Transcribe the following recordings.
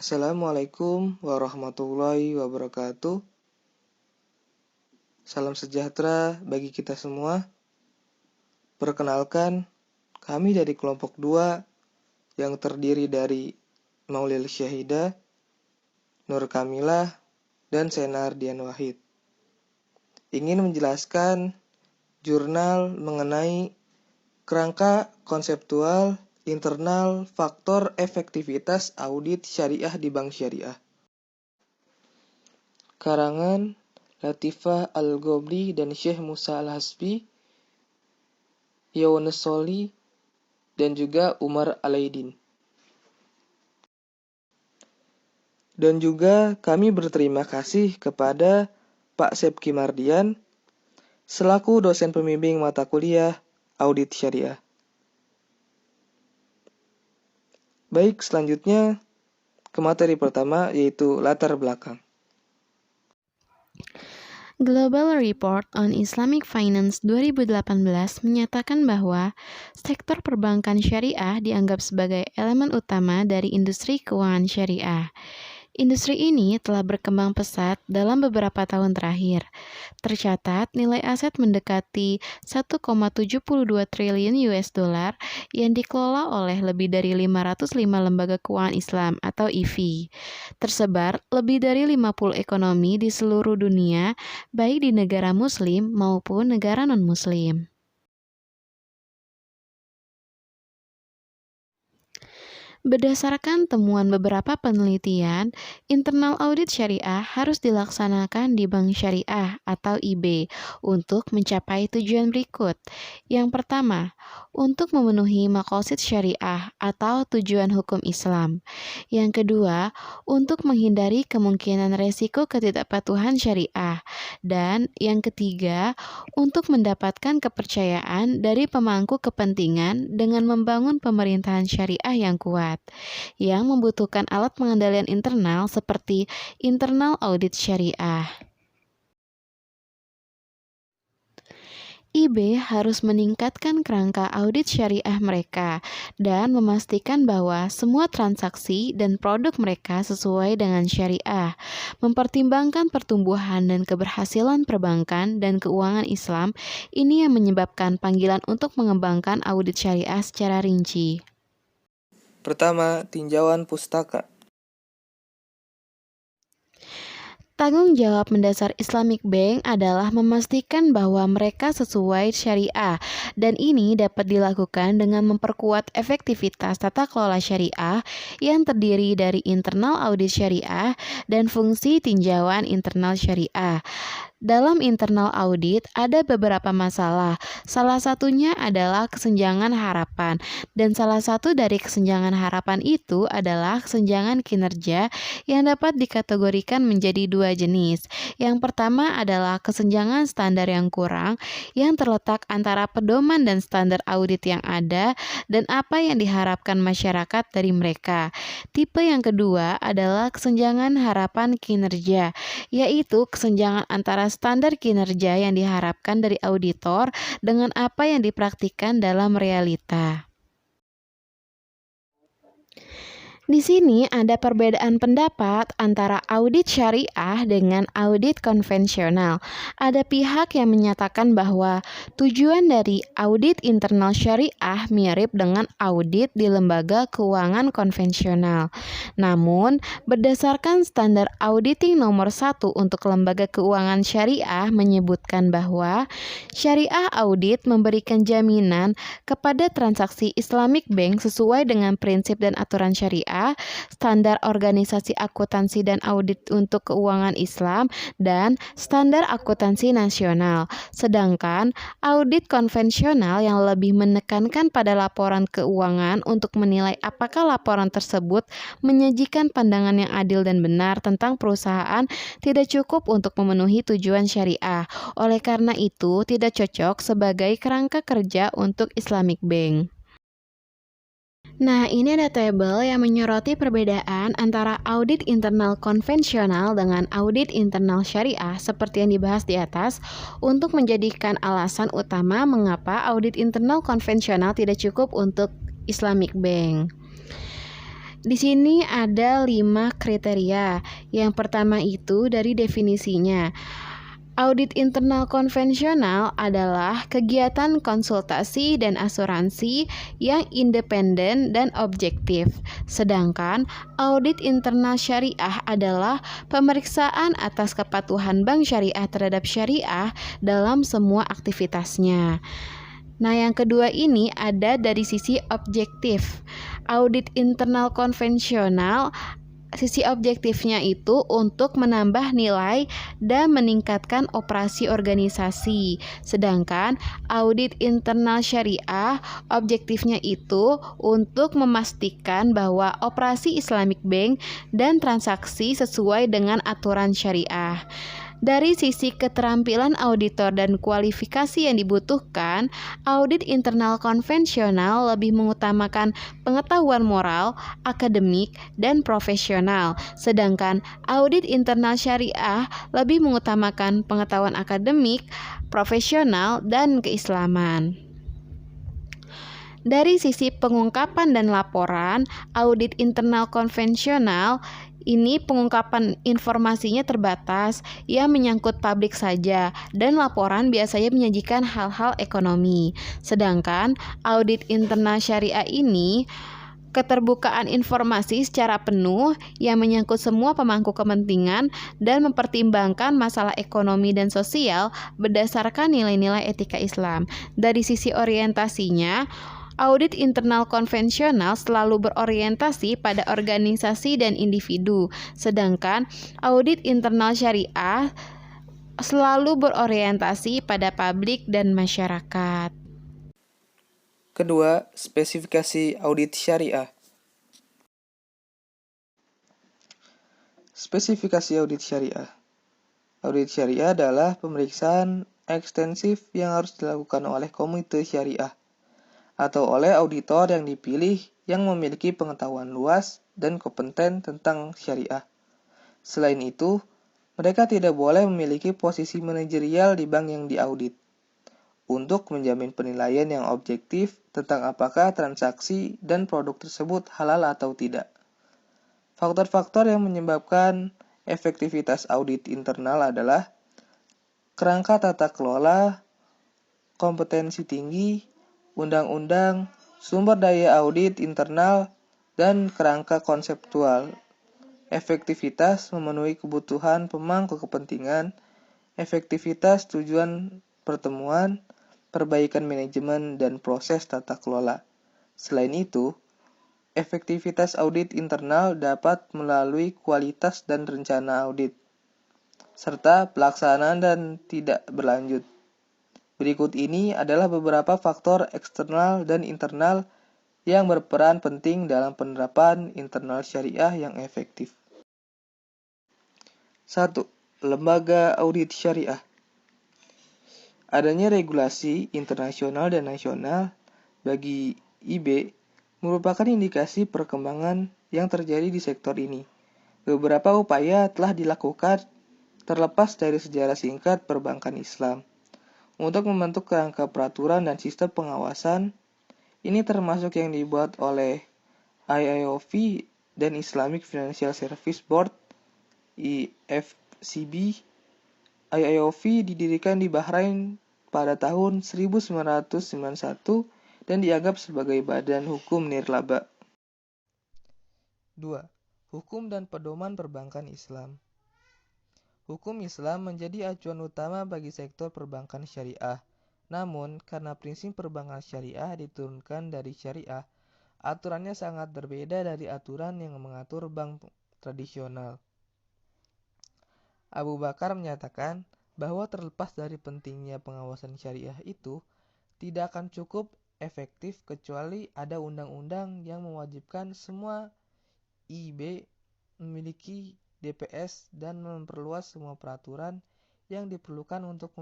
Assalamualaikum warahmatullahi wabarakatuh. Salam sejahtera bagi kita semua. Perkenalkan, kami dari kelompok 2 yang terdiri dari Maulil Syahidah, Nur Kamilah, dan Senar Dian Wahid. Ingin menjelaskan jurnal mengenai kerangka konseptual internal faktor efektivitas audit syariah di bank syariah. Karangan Latifah Al-Ghobri dan Syekh Musa Al-Hasbi, Yones Soli, dan juga Umar Alaidin. Dan juga kami berterima kasih kepada Pak Sepki Mardian selaku dosen pembimbing mata kuliah Audit Syariah. Baik, selanjutnya ke materi pertama, yaitu latar belakang. Global Report on Islamic Finance 2018 menyatakan bahwa sektor perbankan syariah dianggap sebagai elemen utama dari industri keuangan syariah. Industri ini telah berkembang pesat dalam beberapa tahun terakhir. Tercatat nilai aset mendekati 1,72 triliun US dollar yang dikelola oleh lebih dari 505 lembaga keuangan Islam atau IV. Tersebar lebih dari 50 ekonomi di seluruh dunia, baik di negara muslim maupun negara non-muslim. Berdasarkan temuan beberapa penelitian, internal audit syariah harus dilaksanakan di bank syariah atau IB untuk mencapai tujuan berikut. Yang pertama, untuk memenuhi maqasid syariah atau tujuan hukum Islam. Yang kedua, untuk menghindari kemungkinan resiko ketidakpatuhan syariah. Dan yang ketiga, untuk mendapatkan kepercayaan dari pemangku kepentingan dengan membangun pemerintahan syariah yang kuat, yang membutuhkan alat pengendalian internal seperti internal audit syariah. IB harus meningkatkan kerangka audit syariah mereka dan memastikan bahwa semua transaksi dan produk mereka sesuai dengan syariah, mempertimbangkan pertumbuhan dan keberhasilan perbankan dan keuangan Islam. Ini yang menyebabkan panggilan untuk mengembangkan audit syariah secara rinci. Pertama, tinjauan pustaka. Tanggung jawab mendasar Islamic Bank adalah memastikan bahwa mereka sesuai syariah, dan ini dapat dilakukan dengan memperkuat efektivitas tata kelola syariah yang terdiri dari internal audit syariah dan fungsi tinjauan internal syariah. Dalam internal audit ada beberapa masalah, salah satunya adalah kesenjangan harapan, dan salah satu dari kesenjangan harapan itu adalah kesenjangan kinerja yang dapat dikategorikan menjadi dua jenis. Yang pertama adalah kesenjangan standar yang kurang, yang terletak antara pedoman dan standar audit yang ada, dan apa yang diharapkan masyarakat dari mereka. Tipe yang kedua adalah kesenjangan harapan kinerja, yaitu kesenjangan antara standar kinerja yang diharapkan dari auditor dengan apa yang dipraktikkan dalam realita. Di sini ada perbedaan pendapat antara audit syariah dengan audit konvensional. Ada pihak yang menyatakan bahwa tujuan dari audit internal syariah mirip dengan audit di lembaga keuangan konvensional. Namun, berdasarkan standar auditing nomor 1 untuk lembaga keuangan syariah menyebutkan bahwa syariah audit memberikan jaminan kepada transaksi Islamic Bank sesuai dengan prinsip dan aturan syariah, standar organisasi akuntansi dan audit untuk keuangan Islam, dan standar akuntansi nasional. Sedangkan audit konvensional yang lebih menekankan pada laporan keuangan untuk menilai apakah laporan tersebut menyajikan pandangan yang adil dan benar tentang perusahaan tidak cukup untuk memenuhi tujuan syariah. Oleh karena itu, tidak cocok sebagai kerangka kerja untuk Islamic Bank. Nah, ini ada tabel yang menyoroti perbedaan antara audit internal konvensional dengan audit internal syariah seperti yang dibahas di atas untuk menjadikan alasan utama mengapa audit internal konvensional tidak cukup untuk Islamic Bank. Di sini ada 5 kriteria. Yang pertama itu dari definisinya. Audit internal konvensional adalah kegiatan konsultasi dan asuransi yang independen dan objektif. Sedangkan audit internal syariah adalah pemeriksaan atas kepatuhan bank syariah terhadap syariah dalam semua aktivitasnya. Nah, yang kedua ini ada dari sisi objektif. Audit internal konvensional, sisi objektifnya itu untuk menambah nilai dan meningkatkan operasi organisasi. Sedangkan audit internal syariah, objektifnya itu untuk memastikan bahwa operasi Islamic Bank dan transaksi sesuai dengan aturan syariah. Dari sisi keterampilan auditor dan kualifikasi yang dibutuhkan, audit internal konvensional lebih mengutamakan pengetahuan moral, akademik, dan profesional. Sedangkan audit internal syariah lebih mengutamakan pengetahuan akademik, profesional, dan keislaman. Dari sisi pengungkapan dan laporan, audit internal konvensional ini pengungkapan informasinya terbatas yang menyangkut publik saja dan laporan biasanya menyajikan hal-hal ekonomi. Sedangkan audit internal syariah ini keterbukaan informasi secara penuh yang menyangkut semua pemangku kepentingan dan mempertimbangkan masalah ekonomi dan sosial berdasarkan nilai-nilai etika Islam. Dari sisi orientasinya, audit internal konvensional selalu berorientasi pada organisasi dan individu, sedangkan audit internal syariah selalu berorientasi pada publik dan masyarakat. Kedua, spesifikasi audit syariah. Spesifikasi audit syariah. Audit syariah adalah pemeriksaan ekstensif yang harus dilakukan oleh komite syariah atau oleh auditor yang dipilih yang memiliki pengetahuan luas dan kompeten tentang syariah. Selain itu, mereka tidak boleh memiliki posisi manajerial di bank yang diaudit untuk menjamin penilaian yang objektif tentang apakah transaksi dan produk tersebut halal atau tidak. Faktor-faktor yang menyebabkan efektivitas audit internal adalah kerangka tata kelola, kompetensi tinggi, undang-undang, sumber daya audit internal, dan kerangka konseptual. Efektivitas memenuhi kebutuhan pemangku kepentingan, efektivitas tujuan pertemuan, perbaikan manajemen, dan proses tata kelola. Selain itu, efektivitas audit internal dapat melalui kualitas dan rencana audit, serta pelaksanaan dan tidak berlanjut. Berikut ini adalah beberapa faktor eksternal dan internal yang berperan penting dalam penerapan internal syariah yang efektif. 1. Lembaga audit syariah. Adanya regulasi internasional dan nasional bagi IB merupakan indikasi perkembangan yang terjadi di sektor ini. Beberapa upaya telah dilakukan terlepas dari sejarah singkat perbankan Islam untuk membentuk kerangka peraturan dan sistem pengawasan. Ini termasuk yang dibuat oleh IIOV dan Islamic Financial Service Board IFCB. IIOV didirikan di Bahrain pada tahun 1991 dan dianggap sebagai badan hukum nirlaba. 2. Hukum dan pedoman perbankan Islam. Hukum Islam menjadi acuan utama bagi sektor perbankan syariah. Namun, karena prinsip perbankan syariah diturunkan dari syariah, aturannya sangat berbeda dari aturan yang mengatur bank tradisional. Abu Bakar menyatakan bahwa terlepas dari pentingnya pengawasan syariah itu, tidak akan cukup efektif kecuali ada undang-undang yang mewajibkan semua IB memiliki DPS dan memperluas semua peraturan yang diperlukan untuk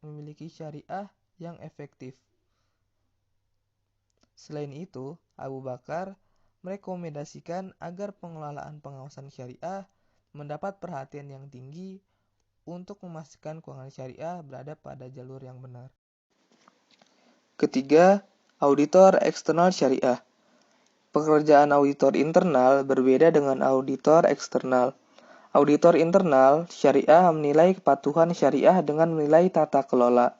memiliki syariah yang efektif. Selain itu, Abu Bakar merekomendasikan agar pengelolaan pengawasan syariah mendapat perhatian yang tinggi untuk memastikan keuangan syariah berada pada jalur yang benar. Ketiga, auditor eksternal syariah. Pekerjaan auditor internal berbeda dengan auditor eksternal. Auditor internal syariah menilai kepatuhan syariah dengan menilai tata kelola,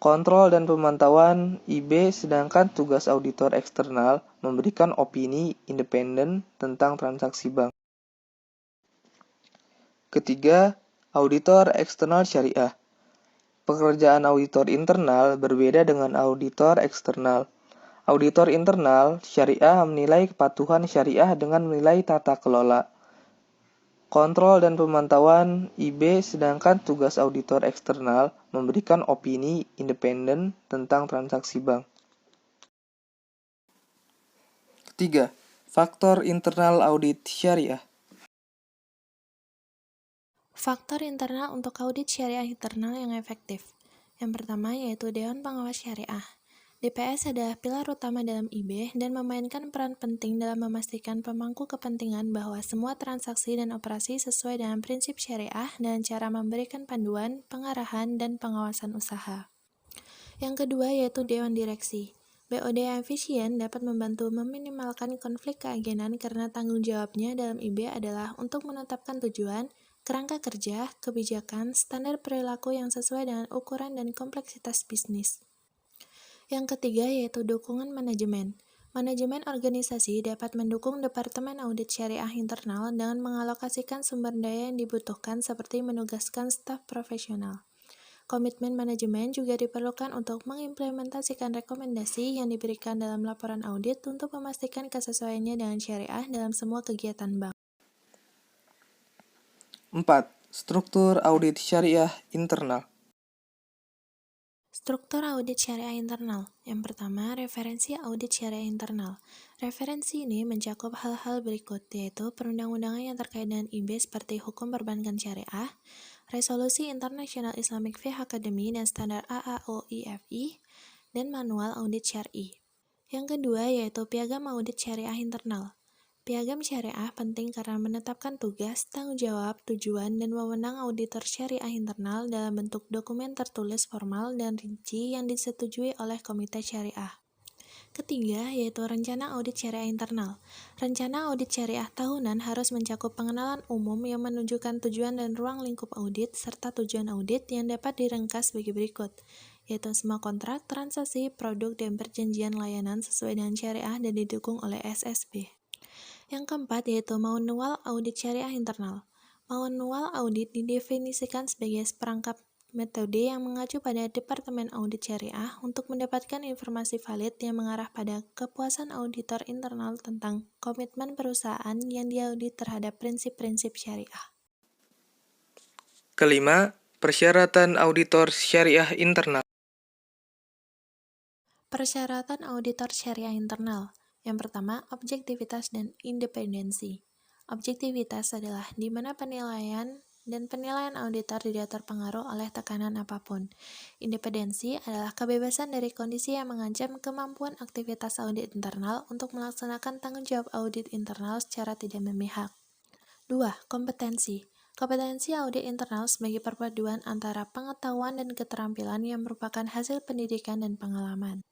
kontrol dan pemantauan IB, sedangkan tugas auditor eksternal memberikan opini independen tentang transaksi bank. Ketiga, auditor eksternal syariah. Pekerjaan auditor internal berbeda dengan auditor eksternal. Auditor internal syariah menilai kepatuhan syariah dengan menilai tata kelola, kontrol dan pemantauan IB, sedangkan tugas auditor eksternal memberikan opini independen tentang transaksi bank. Ketiga, faktor internal audit syariah. Faktor internal untuk audit syariah internal yang efektif. Yang pertama yaitu Dewan Pengawas Syariah. DPS adalah pilar utama dalam IB dan memainkan peran penting dalam memastikan pemangku kepentingan bahwa semua transaksi dan operasi sesuai dengan prinsip syariah dan cara memberikan panduan, pengarahan, dan pengawasan usaha. Yang kedua yaitu Dewan Direksi. BOD yang efisien dapat membantu meminimalkan konflik keagenan karena tanggung jawabnya dalam IB adalah untuk menetapkan tujuan, kerangka kerja, kebijakan, standar perilaku yang sesuai dengan ukuran dan kompleksitas bisnis. Yang ketiga yaitu dukungan manajemen. Manajemen organisasi dapat mendukung Departemen Audit Syariah Internal dengan mengalokasikan sumber daya yang dibutuhkan seperti menugaskan staf profesional. Komitmen manajemen juga diperlukan untuk mengimplementasikan rekomendasi yang diberikan dalam laporan audit untuk memastikan kesesuaiannya dengan syariah dalam semua kegiatan bank. 4. Struktur audit syariah internal. Struktur audit syariah internal. Yang pertama, referensi audit syariah internal. Referensi ini mencakup hal-hal berikut, yaitu perundang-undangan yang terkait dengan IB seperti hukum perbankan syariah, resolusi International Islamic Fiqh Academy dan standar AAOIFI, dan manual audit syar'i. Yang kedua yaitu piagam audit syariah internal. Piagam syariah penting karena menetapkan tugas, tanggung jawab, tujuan, dan wewenang auditor syariah internal dalam bentuk dokumen tertulis formal dan rinci yang disetujui oleh komite syariah. Ketiga, yaitu rencana audit syariah internal. Rencana audit syariah tahunan harus mencakup pengenalan umum yang menunjukkan tujuan dan ruang lingkup audit, serta tujuan audit yang dapat direngkas sebagai berikut, yaitu semua kontrak, transaksi, produk, dan perjanjian layanan sesuai dengan syariah dan didukung oleh SSB. Yang keempat yaitu manual audit syariah internal. Manual audit didefinisikan sebagai seperangkat metode yang mengacu pada Departemen Audit Syariah untuk mendapatkan informasi valid yang mengarah pada kepuasan auditor internal tentang komitmen perusahaan yang diaudit terhadap prinsip-prinsip syariah. Kelima, persyaratan auditor syariah internal. Persyaratan auditor syariah internal. Yang pertama, objektivitas dan independensi. Objektivitas adalah di mana penilaian dan penilaian auditor tidak terpengaruh oleh tekanan apapun. Independensi adalah kebebasan dari kondisi yang mengancam kemampuan aktivitas audit internal untuk melaksanakan tanggung jawab audit internal secara tidak memihak. 2. Kompetensi. Kompetensi audit internal sebagai perpaduan antara pengetahuan dan keterampilan yang merupakan hasil pendidikan dan pengalaman.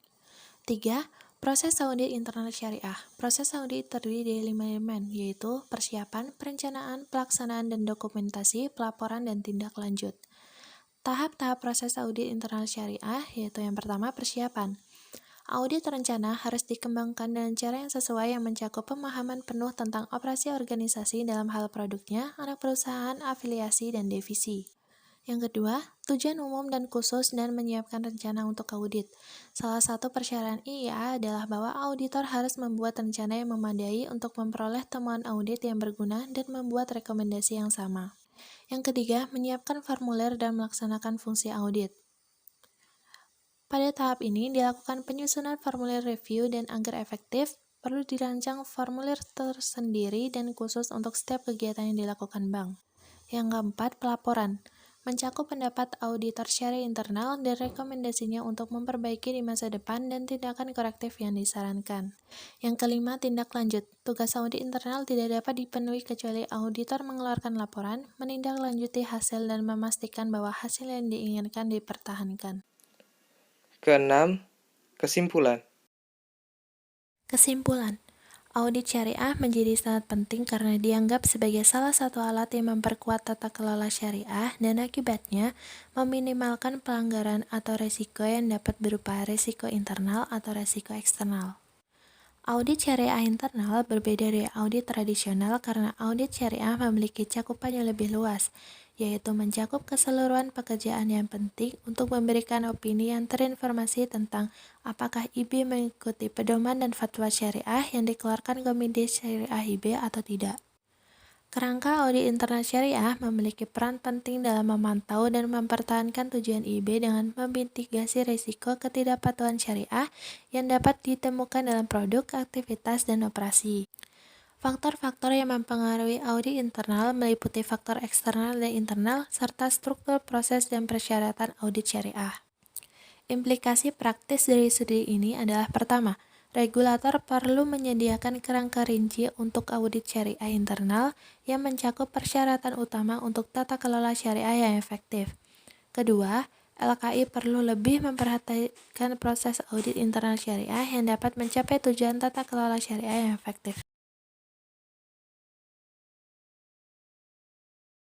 3. Proses audit internal syariah. Proses audit terdiri dari 5 elemen, yaitu persiapan, perencanaan, pelaksanaan, dan dokumentasi, pelaporan, dan tindak lanjut. Tahap-tahap proses audit internal syariah, yaitu yang pertama persiapan. Audit rencana harus dikembangkan dengan cara yang sesuai yang mencakup pemahaman penuh tentang operasi organisasi dalam hal produknya, anak perusahaan, afiliasi, dan divisi. Yang kedua, tujuan umum dan khusus dan menyiapkan rencana untuk audit. Salah satu persyaratan IA adalah bahwa auditor harus membuat rencana yang memadai untuk memperoleh temuan audit yang berguna dan membuat rekomendasi yang sama. Yang ketiga, menyiapkan formulir dan melaksanakan fungsi audit. Pada tahap ini dilakukan penyusunan formulir review dan agar efektif, perlu dirancang formulir tersendiri dan khusus untuk setiap kegiatan yang dilakukan bank. Yang keempat, pelaporan. Mencakup pendapat auditor syariah internal dan rekomendasinya untuk memperbaiki di masa depan dan tindakan korektif yang disarankan. Yang kelima, tindak lanjut. Tugas audit internal tidak dapat dipenuhi kecuali auditor mengeluarkan laporan, menindaklanjuti hasil dan memastikan bahwa hasil yang diinginkan dipertahankan. Keenam, kesimpulan. Kesimpulan, audit syariah menjadi sangat penting karena dianggap sebagai salah satu alat yang memperkuat tata kelola syariah dan akibatnya meminimalkan pelanggaran atau resiko yang dapat berupa resiko internal atau resiko eksternal. Audit syariah internal berbeda dari audit tradisional karena audit syariah memiliki cakupan yang lebih luas, yaitu mencakup keseluruhan pekerjaan yang penting untuk memberikan opini yang terinformasi tentang apakah IB mengikuti pedoman dan fatwa syariah yang dikeluarkan Komite Syariah IB atau tidak. Kerangka audit internal syariah memiliki peran penting dalam memantau dan mempertahankan tujuan IB dengan memitigasi risiko ketidakpatuhan syariah yang dapat ditemukan dalam produk, aktivitas, dan operasi. Faktor-faktor yang mempengaruhi audit internal meliputi faktor eksternal dan internal, serta struktur proses dan persyaratan audit syariah. Implikasi praktis dari studi ini adalah pertama, regulator perlu menyediakan kerangka rinci untuk audit syariah internal yang mencakup persyaratan utama untuk tata kelola syariah yang efektif. Kedua, LKI perlu lebih memperhatikan proses audit internal syariah yang dapat mencapai tujuan tata kelola syariah yang efektif.